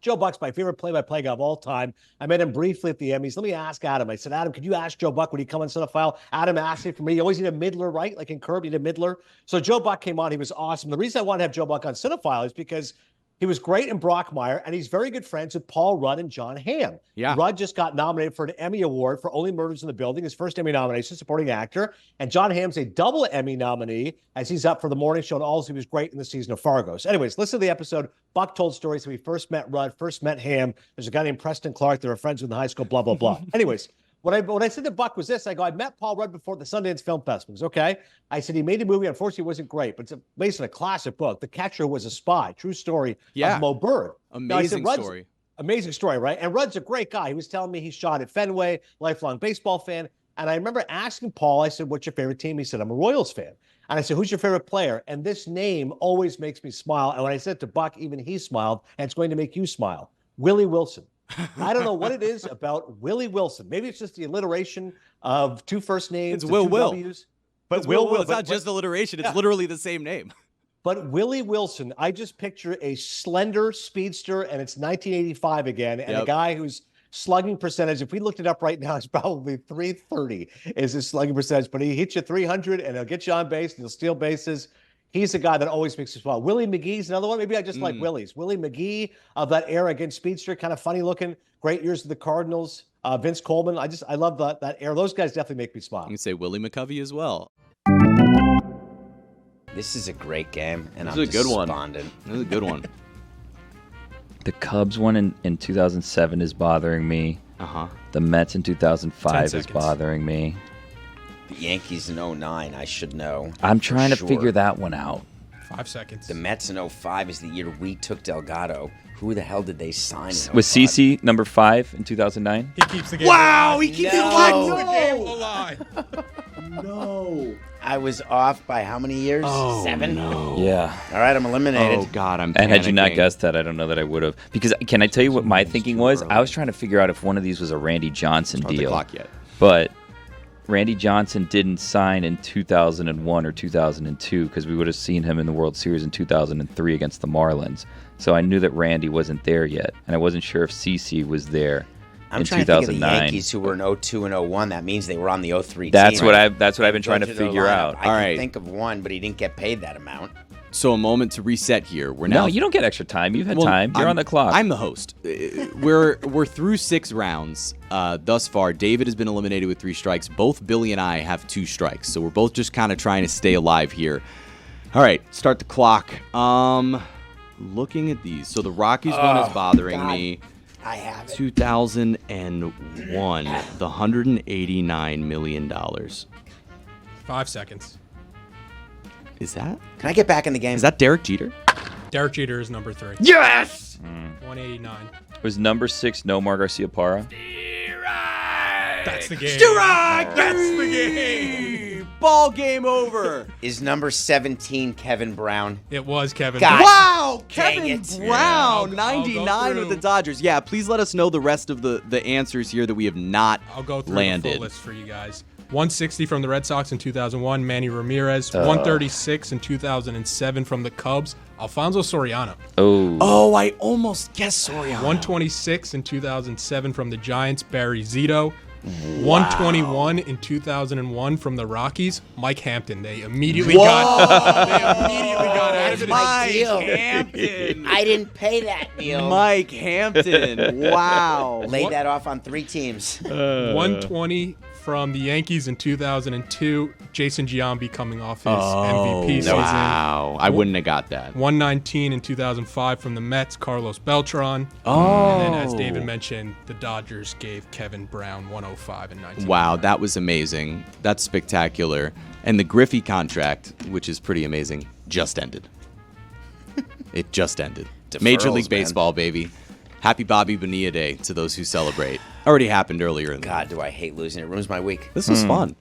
Joe Buck's my favorite play-by-play guy of all time. I met him briefly at the Emmys. Let me ask Adam. I said, Adam, could you ask Joe Buck when he come on Cinephile? Adam asked me for me. You always need a middler, right? Like in Curb, you need a middler. So Joe Buck came on. He was awesome. The reason I wanted to have Joe Buck on Cinephile is because he was great in Brockmire, and he's very good friends with Paul Rudd and John Hamm. Yeah. Rudd just got nominated for an Emmy Award for Only Murders in the Building, his first Emmy nomination, supporting actor. And John Hamm's a double Emmy nominee as he's up for the morning show, and also he was great in the season of Fargo. So anyways, listen to the episode. Buck told stories when we first met Rudd, first met Hamm. There's a guy named Preston Clark. They were friends with in high school, blah, blah, blah. Anyways, what I said to Buck was this. I go, I met Paul Rudd before the Sundance Film Festival. He goes, okay. I said, he made a movie. Unfortunately, it wasn't great, but it's based on a classic book, The Catcher Who Was a Spy, true story of Mo Bird. Amazing story. Amazing story, right? And Rudd's a great guy. He was telling me he shot at Fenway, lifelong baseball fan. And I remember asking Paul, I said, what's your favorite team? He said, I'm a Royals fan. And I said, who's your favorite player? And this name always makes me smile. And when I said it to Buck, even he smiled, and it's going to make you smile. Willie Wilson. I don't know what it is about Willie Wilson. Maybe it's just the alliteration of 2 first names. It's Will two Will. W's. But It's Will. It's but- not just alliteration. It's Yeah. literally the same name. But Willie Wilson, I just picture a slender speedster, and it's 1985 again, and a guy whose slugging percentage, if we looked it up right now, is probably 330 is his slugging percentage. But he hits you 300, and he'll get you on base, and he'll steal bases. He's the guy that always makes me smile. Willie McGee's another one. Maybe I just like Willie's. Willie McGee of that era against speedster, kind of funny looking. Great years with the Cardinals. Vince Coleman. I love that era. Those guys definitely make me smile. You can say Willie McCovey as well. This is a great game, and This I'm is a good one. despondent. This is a good one. The Cubs one in 2007 is bothering me. The Mets in 2005 is bothering me. The Yankees in 2009, I should know. I'm trying to for figure sure. that one out. 5 seconds. The Mets in 2005 is the year we took Delgado. Who the hell did they sign? Was CeCe number 5 in 2009? He keeps the game Wow, alive. he keeps He it alive. keeps the game alive. No. I was off by how many years? 7? Yeah. All right, I'm eliminated. Oh, God, I'm And had you not panicking. guessed that, I don't know that I would have. Because can I tell you what my thinking was? I was trying to figure out if one of these was a Randy Johnson Start the deal. clock yet. But Randy Johnson didn't sign in 2001 or 2002 because we would have seen him in the World Series in 2003 against the Marlins. So I knew that Randy wasn't there yet, and I wasn't sure if CeCe was there I'm in trying to think of the 2009. Yankees who were in 02 and 01. That means they were on the 03 That's team. what I've been trying to Go their figure lineup. out. I All can right. think of one, but he didn't get paid that amount. So a moment to reset here. We're No, now. you don't get extra time. You've had Well, time. You're I'm- on the clock. I'm the host. We're through 6 rounds thus far. David has been eliminated with 3 strikes. Both Billy and I have 2 strikes, so we're both just kind of trying to stay alive here. All right, start the clock. Looking at these, so the Rockies one is bothering me. I have it. 2001, the $189 million. 5 seconds. Is that? Can I get back in the game? Is that Derek Jeter? Derek Jeter is number 3. Yes! 189. Was number 6 Nomar Garciaparra? That's the game. That's the game. Ball game over. Is number 17 Kevin Brown? It was Kevin. God. Wow, Dang Kevin it. Brown, I'll go 99 with the through. Dodgers. Yeah, please let us know the rest of the answers here that we have not I'll go through the landed. full list for you guys. 160 from the Red Sox in 2001, Manny Ramirez. 136 in 2007 from the Cubs, Alfonso Soriano. Oh, I almost guessed Soriano. 126 in 2007 from the Giants, Barry Zito. 121 in 2001 from the Rockies, Mike Hampton. They immediately got out of it. my deal. Hampton. I didn't pay that deal. Mike Hampton. Wow. Laid that off on 3 teams. 120 from the Yankees in 2002, Jason Giambi coming off his MVP season. Wow. I wouldn't have got that. 119 in 2005 from the Mets, Carlos Beltran. Oh. And then, as David mentioned, the Dodgers gave Kevin Brown 105 in 19. Wow, that was amazing. That's spectacular. And the Griffey contract, which is pretty amazing, just ended. It just ended. Major Deferrals, League man. Baseball, baby. Happy Bobby Bonilla Day to those who celebrate. Already happened earlier in the God, do I hate losing. It ruins my week. This was fun.